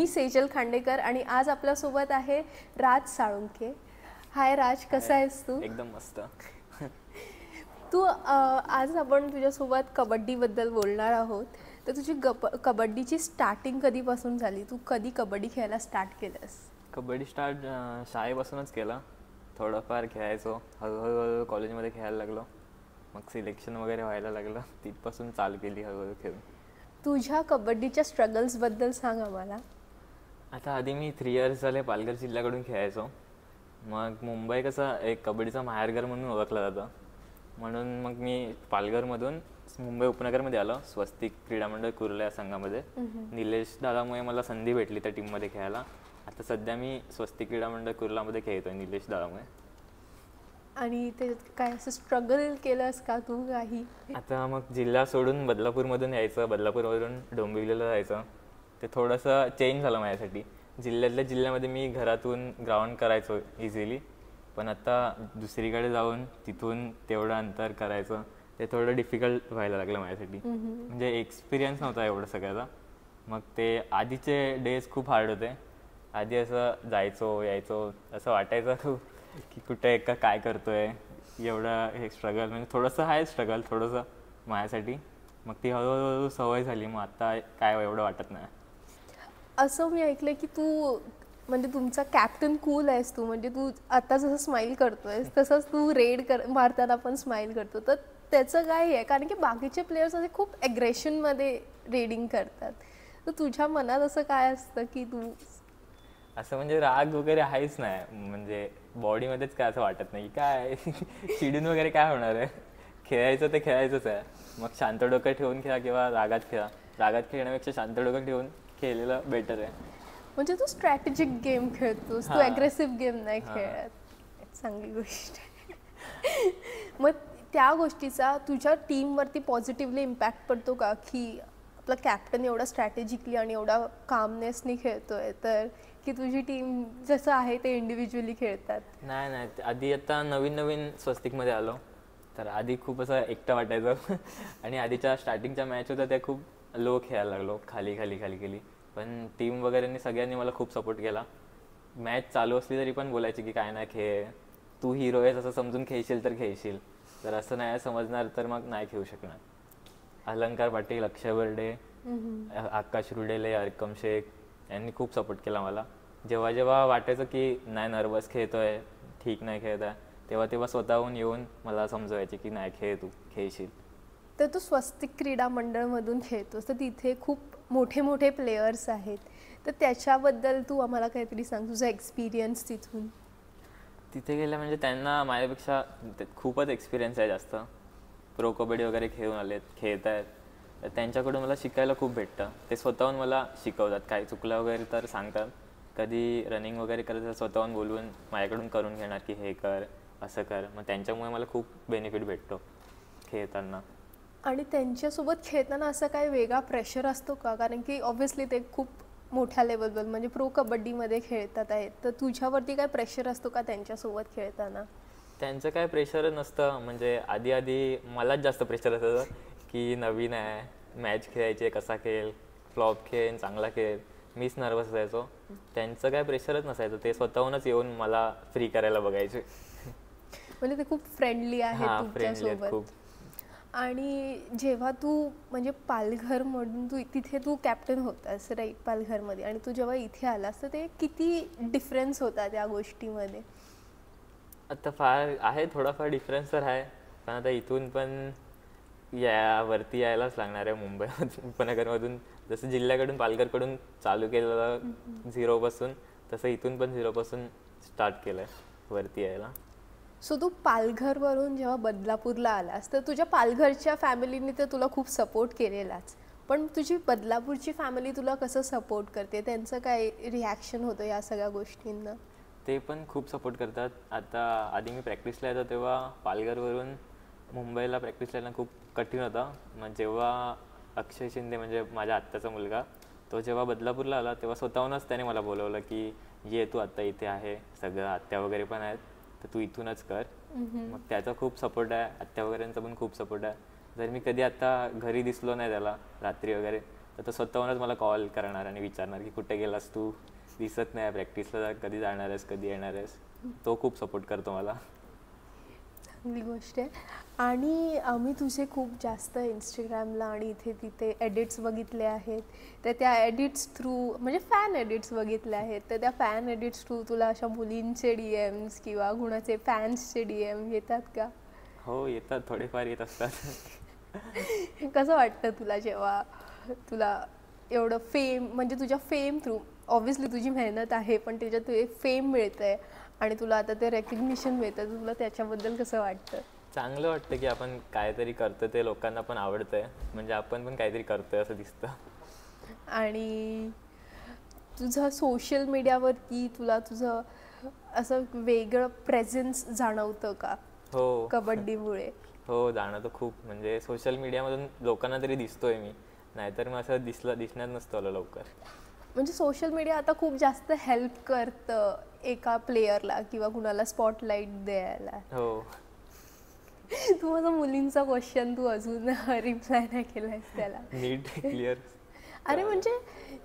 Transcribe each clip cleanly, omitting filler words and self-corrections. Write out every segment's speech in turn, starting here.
सेजल खांडेकर आणि आज आपल्यासोबत आहे राज साळुंखे. हाय राज, कसा आहेस तू? एकदम मस्त. तू आज आपण तुझ्यासोबत कबड्डीबद्दल बोलणार आहोत. तर तुझी कबड्डीची स्टार्टिंग कधीपासून झाली? तू कधी कबड्डी खेळायला स्टार्ट केलंस? कबड्डी स्टार्ट शाळेपासूनच केला. थोडंफार खेळायचो, हळूहळू कॉलेजमध्ये खेळायला लागलो, मग सिलेक्शन वगैरे व्हायला लागलं, तिथपासून चालू केली हळूहळू खेळून. तुझ्या कबड्डीच्या स्ट्रगल्सबद्दल सांग आम्हाला. आता आधी मी 3 इयर्स झाले पालघर जिल्ह्याकडून खेळायचो. मग मुंबई कसं एक कबड्डीचं माहेरघर म्हणून ओळखलं जातं, म्हणून मग मी पालघरमधून मुंबई उपनगरमध्ये आलो. स्वस्तिक क्रीडा मंडळ कुर्ला या संघामध्ये. निलेश दादामुळे मला संधी भेटली त्या टीममध्ये खेळायला. आता सध्या मी स्वस्तिक क्रीडा मंडळ कुर्लामध्ये खेळतोय निलेश दादामुळे. आणि ते काय असं स्ट्रगल केलंस का तू काही? आता मग जिल्हा सोडून बदलापूरमधून यायचं, बदलापूरमधून डोंबिवलीला जायचं, ते थोडंसं चेंज झालं माझ्यासाठी. जिल्ह्यातल्या जिल्ह्यामध्ये मी घरातून ग्राउंड करायचो इझिली, पण आता दुसरीकडे जाऊन तिथून तेवढं अंतर करायचं ते थोडं डिफिकल्ट व्हायला लागलं माझ्यासाठी. म्हणजे एक्सपिरियन्स नव्हता एवढं सगळ्याचा. मग ते आधीचे डेज खूप हार्ड होते. आधी असं जायचो यायचो, असं वाटायचं खूप की कुठे काय करतोय, एवढं हे स्ट्रगल, म्हणजे थोडंसं आहे स्ट्रगल थोडंसं माझ्यासाठी. मग ती हळूहळू सवय झाली, मग आता काय एवढं वाटत नाही. असं मी ऐकलं की तू म्हणजे तुमचा कॅप्टन कूल आहेस तू, म्हणजे तू आता जसं स्माईल करतोयस तसंच तू मारताना पण स्माईल करतो. तर त्याचं काय आहे? कारण की बाकीचे प्लेयर्स असे खूप ॲग्रेशनमध्ये रेडिंग करतात. तर तुझ्या मनात असं काय असतं की तू असं म्हणजे राग वगैरे आहेच नाही, म्हणजे बॉडीमध्येच काय असं वाटत नाही काय चिडून वगैरे काय होणार आहे. खेळायचं ते खेळायचंच आहे. मग शांत डोकं ठेवून खेळा किंवा रागात खेळा. रागात खेळण्यापेक्षा शांत डोकं ठेवून खेळलेलं बेटर आहे. म्हणजे तू स्ट्रॅटेजिक गेम खेळतोस, तू ॲग्रेसिव्ह गेम नाही खेळत. चांगली गोष्ट आहे. मग त्या गोष्टीचा तुझ्या टीमवरती पॉझिटिव्हली इम्पॅक्ट पडतो का, की आपला कॅप्टन एवढा स्ट्रॅटेजिकली आणि एवढा कामनेसनी खेळतोय, तर की तुझी टीम जसं आहे ते इंडिव्हिज्युअली खेळतात? नाही नाही, आधी आता नवीन नवीन स्वस्तिकमध्ये आलो, तर आधी खूप असं एकटं वाटायचं आणि आधीच्या स्टार्टिंगच्या मॅच होत्या त्या खूप लो खेळायला लागलो, खाली खाली खाली केली. पण टीम वगैरेनी सगळ्यांनी मला खूप सपोर्ट केला. मॅच चालू असली तरी पण बोलायची की काय नाही खेळ, तू हिरो आहेस असं समजून खेळशील तर खेळशील, तर असं नाही समजणार तर मग नाही खेळू शकणार. अलंकार पाटील, अक्षय बर्डे, आकाश रुडेले, अरकम शेख यांनी खूप सपोर्ट केला मला. जेव्हा जेव्हा वाटायचं की नाही नर्वस खेळतोय, ठीक नाही खेळत आहे, तेव्हा तेव्हा स्वतःहून येऊन मला समजवायचे की नाही खेळ, तू खेळशील. तर तू स्वस्तिक क्रीडा मंडळमधून खेळतोस, तर तिथे खूप मोठे मोठे प्लेयर्स आहेत, तर त्याच्याबद्दल तू आम्हाला काहीतरी सांग, तुझा एक्सपिरियन्स तिथून. तिथे गेलं म्हणजे त्यांना माझ्यापेक्षा खूपच एक्सपिरियन्स आहे जास्त. प्रो कबड्डी वगैरे खेळून आलेत, खेळत आहेत, तर त्यांच्याकडून मला शिकायला खूप भेटतं. ते स्वतःहून मला शिकवतात, काही चुकलं वगैरे तर सांगतात. कधी रनिंग वगैरे करायचं स्वतःहून बोलवून माझ्याकडून करून घेणार की हे कर असं कर. मग त्यांच्यामुळे मला खूप बेनिफिट भेटतो खेळताना. आणि त्यांच्यासोबत खेळताना असं काही वेगळा प्रेशर असतो का? कारण की ऑब्व्हियसली ते खूप मोठ्या लेवलवर म्हणजे प्रो कबड्डीमध्ये खेळतात आहेत, तर तुझ्यावरती काय प्रेशर असतो का त्यांच्यासोबत खेळताना? त्यांचं काय प्रेशर नसतं, म्हणजे आधी आधी मलाच जास्त प्रेशर असायचं की नवीन आहे, मॅच खेळायची, कसा खेळ, फ्लॉप खेळ, चांगला खेळ, मीच नर्वस असायचो. त्यांचं काय प्रेशरच नसायचं, ते स्वतःहूनच येऊन मला फ्री करायला बघायचे. म्हणजे ते खूप फ्रेंडली आहे तुमच्यासोबत. खूप. आणि जेव्हा तू म्हणजे पालघरमधून तिथे तू कॅप्टन होतास राईट पालघरमध्ये, आणि तू जेव्हा इथे आलास तर ते किती डिफरन्स होता त्या गोष्टीमध्ये? आता फार आहे, थोडाफार डिफरन्स तर आहे, पण आता इथून पण वरती यायलाच लागणार आहे मुंबईमधून उपनगरमधून. जसं जिल्ह्याकडून पालघरकडून चालू केलेलं 0पासून, तसं इथून पण 0पासून स्टार्ट केलं आहे वरती यायला. सो तू पालघरवरून जेव्हा बदलापूरला आलास तर तुझ्या पालघरच्या फॅमिलीने तर तुला खूप सपोर्ट केलेलाच, पण तुझी बदलापूरची फॅमिली तुला कसं सपोर्ट करते? त्यांचं काय रिॲक्शन होतं या सगळ्या गोष्टींना? ते पण खूप सपोर्ट करतात. आता आधी मी प्रॅक्टिसला येतो तेव्हा पालघरवरून मुंबईला प्रॅक्टिसला येणं खूप कठीण होतं. मग जेव्हा अक्षय शिंदे म्हणजे माझ्या आत्याचा मुलगा, तो जेव्हा बदलापूरला आला तेव्हा स्वतःहूनच त्याने मला बोलवलं की ये तू आत्ता इथे आहे, सगळं आत्या वगैरे पण आहेत, तर तू इथूनच कर. मग त्याचा खूप सपोर्ट आहे, आत्या वगैरेंचा पण खूप सपोर्ट आहे. जर मी कधी आता घरी दिसलो नाही त्याला रात्री वगैरे, तर तो स्वतःहूनच मला कॉल करणार आणि विचारणार की कुठे गेलास तू, दिसत नाही प्रॅक्टिसला, कधी जाणार आहेस, कधी येणार आहेस. तो खूप सपोर्ट करतो मला. चांगली गोष्ट आहे. आणि आम्ही तुझे खूप जास्त इंस्टाग्रामला आणि इथे तिथे एडिट्स बघितले आहेत, तर त्या एडिट्स थ्रू म्हणजे फॅन एडिट्स बघितले आहेत, तर त्या फॅन एडिट्स थ्रू तुला अशा मुलींचे DMs किंवा कुणाचे फॅन्सचे DM येतात का? हो येतात, थोडेफार येत असतात. कसं वाटतं तुला जेव्हा तुला एवढं फेम म्हणजे तुझ्या फेम थ्रू ऑब्व्हियसली तुझी मेहनत आहे पण त्याच्यात तुझे फेम मिळतंय आणि तुला आता ते रेकग्निशन मिळतं, तुला त्याच्याबद्दल कसं वाटतं? चांगलं वाटतं की आपण काहीतरी करतो ते लोकांना पण आवडतंय, म्हणजे आपण पण काहीतरी करतोय असं दिसतं. आणि तुझं सोशल मीडियावरती तुला तुझं असं वेगळं प्रेझेन्स जाणवतं का हो कबड्डीमुळे? हो जाणवतं खूप, म्हणजे सोशल मीडियामधून लोकांना तरी दिसतोय मी, नाहीतर मग असं दिसण्यात नसतं आलं लवकर. म्हणजे सोशल मीडिया आता खूप जास्त हेल्प करतं एका प्लेयरला किंवा कुणाला स्पॉटलाईट द्यायला. हो तू माझा मुलींचा क्वेश्चन तू अजून रिप्लाय नाही केलायस त्याला. नीट क्लिअर. अरे म्हणजे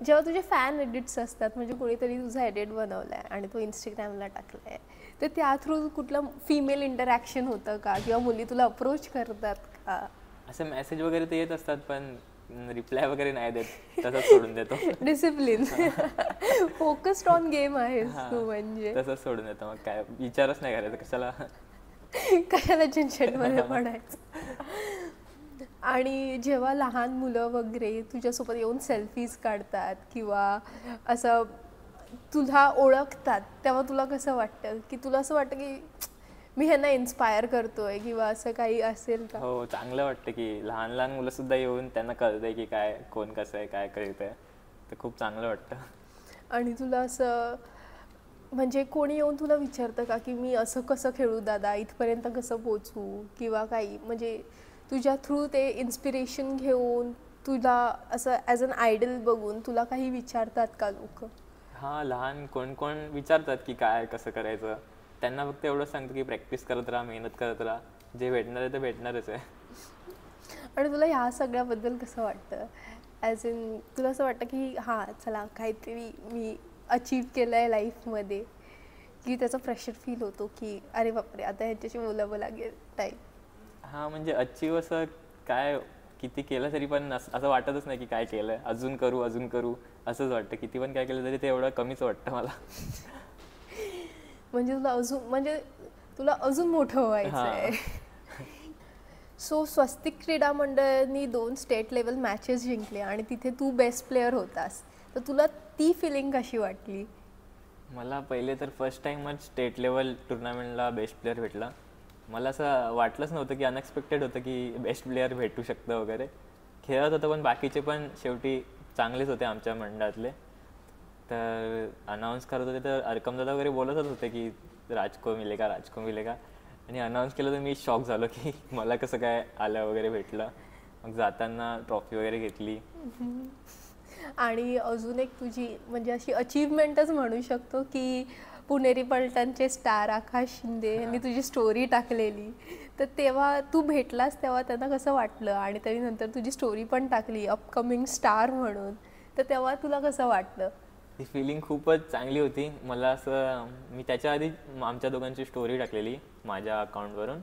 जेव्हा तुझे फॅन एडिट्स असतात, म्हणजे कोणीतरी तुझा एडिट बनवलाय आणि तो इंस्टाग्रामला टाकलाय, तर त्या थ्रू कुठलं फिमेल इंटरॅक्शन होतं का किंवा मुली तुला अप्रोच करतात का? असं मेसेज वगैरे ते येत असतात पण रिप्लाय वगैरे नाही देत, तसंच सोडून देतो. डिसिप्लिन फोकस्ड ऑन गेम आहेस हा, तू म्हणजे. तसंच सोडून देतो, मग काय विचारच नाही करायचं कशाला. कशाला झंझटमध्ये पडायचं. आणि जेव्हा लहान मुलं वगैरे तुझ्यासोबत येऊन सेल्फीज काढतात किंवा असं तुला ओळखतात, तेव्हा तुला कसं वाटतं? की तुला असं वाटतं की मी ह्यांना इन्स्पायर करतोय किंवा असं काही असेल का? हो चांगलं वाटतं की लहान लहान मुलं सुद्धा येऊन त्यांना कळतंय की काय कोण कसं आहे काय कळतंय, तर खूप चांगलं वाटतं. आणि तुला असं म्हणजे कोणी येऊन तुला विचारतं का की मी असं कसं खेळू दादा, इथपर्यंत कसं पोचू किंवा काही, म्हणजे तुझ्या थ्रू ते इन्स्पिरेशन घेऊन तुला असं ॲज अन आयडल बघून तुला काही विचारतात का लोक? हां लहान कोण कोण विचारतात की काय कसं करायचं, त्यांना फक्त एवढं सांगतो की प्रॅक्टिस करत राहा, मेहनत करत राहा, जे भेटणार आहे ते भेटणारच आहे. आणि तुला ह्या सगळ्याबद्दल कसं वाटतं? ॲज इन तुला असं वाटतं की हां चला काहीतरी मी अचीव केलं आहे लाईफमध्ये, की त्याचा प्रेशर फील होतो की अरे बापरे आता ह्याच्याशी बोलावं लागेल टाईप? हां म्हणजे अचीव असं काय किती केलं तरी पण असं वाटतच नाही की काय केलं आहे, अजून करू असंच वाटतं. किती पण काय केलं तरी ते एवढं कमीच वाटतं मला. म्हणजे तुला अजून मोठं व्हायचं आहे. सो स्वस्तिक क्रीडा मंडळाने 2 स्टेट लेवल मॅचेस जिंकले आणि तिथे तू बेस्ट प्लेअर होतास, तर तुला ती फिलिंग कशी वाटली? मला पहिले तर फर्स्ट टाईमच स्टेट लेवल टुर्नामेंटला बेस्ट प्लेअर भेटला. मला असं वाटलंच नव्हतं की अनएक्सपेक्टेड होतं की बेस्ट प्लेअर भेटू शकतं वगैरे. खेळत होतं पण बाकीचे पण शेवटी चांगलेच होते आमच्या मंडळातले. तर अनाऊन्स करत होते तर अर्कमदादा वगैरे बोलतच होते की राजको मिलेगा, आणि अनाऊन्स केलं तर मी शॉक झालो की मला कसं काय आलं वगैरे भेटलं. मग जाताना ट्रॉफी वगैरे घेतली. आणि अजून एक तुझी म्हणजे अशी अचीवमेंटच म्हणू शकतो की पुणेरी पलटणचे स्टार आकाश शिंदे यांनी तुझी स्टोरी टाकलेली, तर तेव्हा तू भेटलास तेव्हा त्यांना कसं वाटलं? आणि तरी नंतर तुझी स्टोरी पण टाकली अपकमिंग स्टार म्हणून, तर तेव्हा तुला कसं वाटलं? ती फिलिंग खूपच चांगली होती. मला असं मी त्याच्या आधी आमच्या दोघांची स्टोरी टाकलेली माझ्या अकाउंटवरून.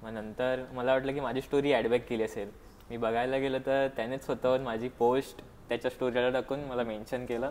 मग नंतर मला वाटलं की माझी स्टोरी ॲडबॅक केली असेल. मी बघायला गेलं तर त्यानेच स्वतःहून माझी पोस्ट त्याच्या स्टोरीला टाकून मला मेन्शन केलं.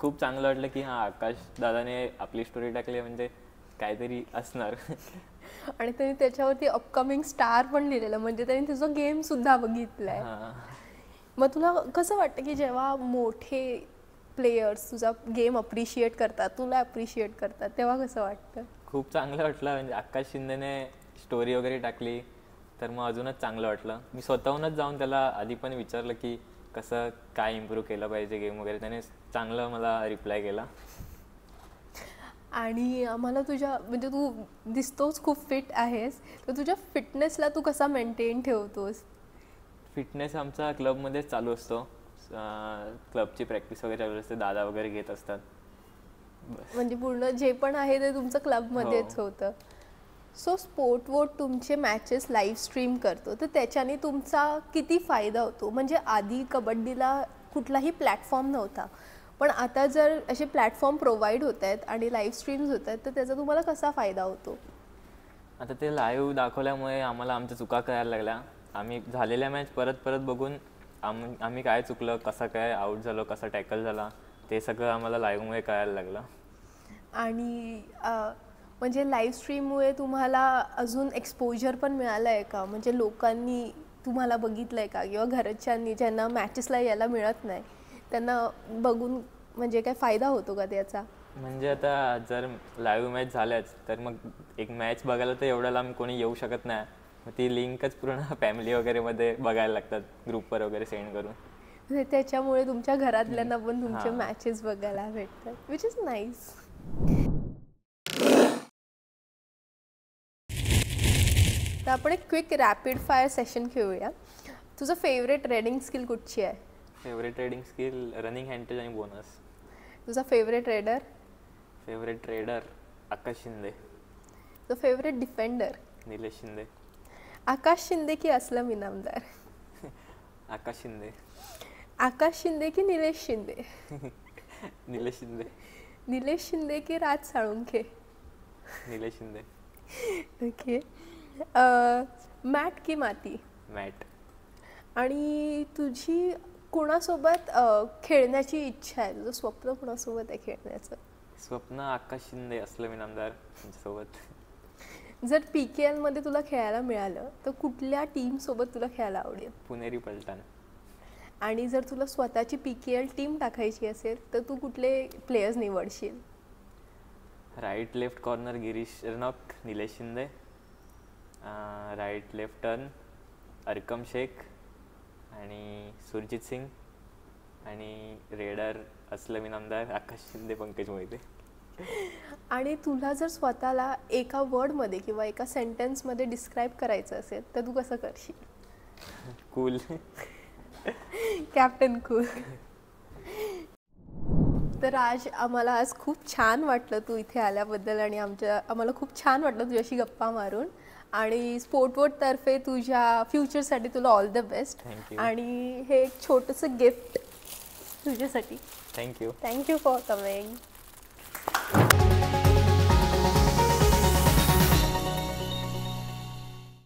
खूप चांगलं वाटलं की हां आकाश दादाने आपली स्टोरी टाकली म्हणजे काहीतरी असणार. आणि त्यांनी त्याच्यावरती अपकमिंग स्टार पण लिहिलेलं, म्हणजे त्यांनी तुझा गेम सुद्धा बघितलाय. मग तुला कसं वाटतं की जेव्हा मोठे प्लेयर्स तुझा गेम अप्रिशिएट करतात, तुला अप्रिशिएट करतात, तेव्हा कसं वाटतं? खूप चांगलं वाटलं. म्हणजे आकाश शिंदेने स्टोरी वगैरे टाकली तर मग अजूनच चांगलं वाटलं. मी स्वतःहूनच जाऊन त्याला आधी पण विचारलं की कसं काय इम्प्रूव्ह केलं पाहिजे गेम वगैरे, त्याने चांगलं मला रिप्लाय केला. आणि मला तुझ्या म्हणजे तू दिसतोच खूप फिट आहेस, तर तुझ्या फिटनेसला तू कसा मेंटेन ठेवतोस? फिटनेस आमचा क्लबमध्येच चालू असतो. क्लबची प्रॅक्टिस वगैरे चालू असते, दादा वगैरे घेत असतात. म्हणजे पूर्ण जे पण आहे ते तुमचं क्लबमध्येच होतं. सो स्पोर्ट वोट तुमचे मॅचेस लाईव्ह स्ट्रीम करतो, तर त्याच्याने तुमचा किती फायदा होतो? म्हणजे आधी कबड्डीला कुठलाही प्लॅटफॉर्म नव्हता. पण आता जर असे प्लॅटफॉर्म प्रोव्हाइड होत आहेत आणि लाईव्ह स्ट्रीम्स होत आहेत, तर त्याचा तुम्हाला कसा फायदा होतो? आता ते लाईव्ह दाखवल्यामुळे आम्हाला आमच्या चुका कळायला लागल्या. आम्ही झालेल्या मॅच परत परत बघून आम्ही काय चुकलं, कसं काय आऊट झालो, कसं टॅकल झाला, ते सगळं आम्हाला लाईव्हमुळे कळायला लागलं. आणि म्हणजे लाईव्ह स्ट्रीममुळे तुम्हाला अजून एक्सपोजर पण मिळालं आहे का? म्हणजे लोकांनी तुम्हाला बघितलं आहे का? किंवा घरच्यांनी, ज्यांना मॅचेसला यायला मिळत नाही, त्यांना बघून म्हणजे काय फायदा होतो का त्याचा? म्हणजे आता जर लाईव्ह मॅच झाल्याच तर मग एक मॅच बघायला तर एवढ्या लांब कोणी येऊ शकत नाही. मग ती लिंकच पूर्ण फॅमिली वगैरेमध्ये बघायला लागतात, ग्रुपवर वगैरे सेंड करून. म्हणजे त्याच्यामुळे तुमच्या घरातल्यांना पण तुमचे मॅचेस बघायला भेटतात, विच इज नाईस. तर आपण एक क्विक रॅपिड फायर सेशन खेळूया. तुझं फेवरेट रेडिंग स्किल कुठची आहे? Favourite raiding skill running handle आणि बोनस. तुझा favourite raider? Favourite raider Akash Shinde. तुझा फेवरेट डिफेंडर? निलेश शिंदे. आकाश शिंदे की असलम इनामदार? आकाश शिंदे. आकाश शिंदे की निलेश शिंदे? निलेश शिंदे. निलेश शिंदे की राज साळुंखे? निलेश शिंदे. ओके. मॅट की माती? मॅट. आणि तुझी कोणासोबत खेळण्याची इच्छा आहे? तुझं स्वप्न कोणासोबत आहे खेळण्याचं? स्वप्न आकाश शिंदे, असलम इनामदार यांच्यासोबत. जर PKL मध्ये तुला खेळायला मिळालं तर कुठल्या टीम सोबत तुला खेळायला आवडेल? पुणेरी पलटण. आणि जर तुला स्वतःची PKL टीम टाकायची असेल तर तू कुठले प्लेयर्स निवडशील? Right left corner Girish Ranok, Nilesh Shinde. Right left turn Arkam Shaikh आणि सुरजित सिंग. आणि रेडर असलम इनामदार, आकाश शिंदे, पंकज मोहिते. आणि तुला जर स्वतःला एका वर्डमध्ये किंवा एका सेंटेन्समध्ये डिस्क्राईब करायचं असेल तर तू कसं करशील? कूल. Captain cool. तर आम्हाला आज खूप छान वाटलं तू इथे आल्याबद्दल आणि आम्हाला खूप छान वाटलं तुझ्याशी गप्पा मारून. आणि स्पोर्टवोट तर्फे तुझ्या फ्युचरसाठी तुला ऑल द बेस्ट. आणि हे एक छोटंसं गिफ्ट तुझ्यासाठी. थँक्यू. Thank you for coming.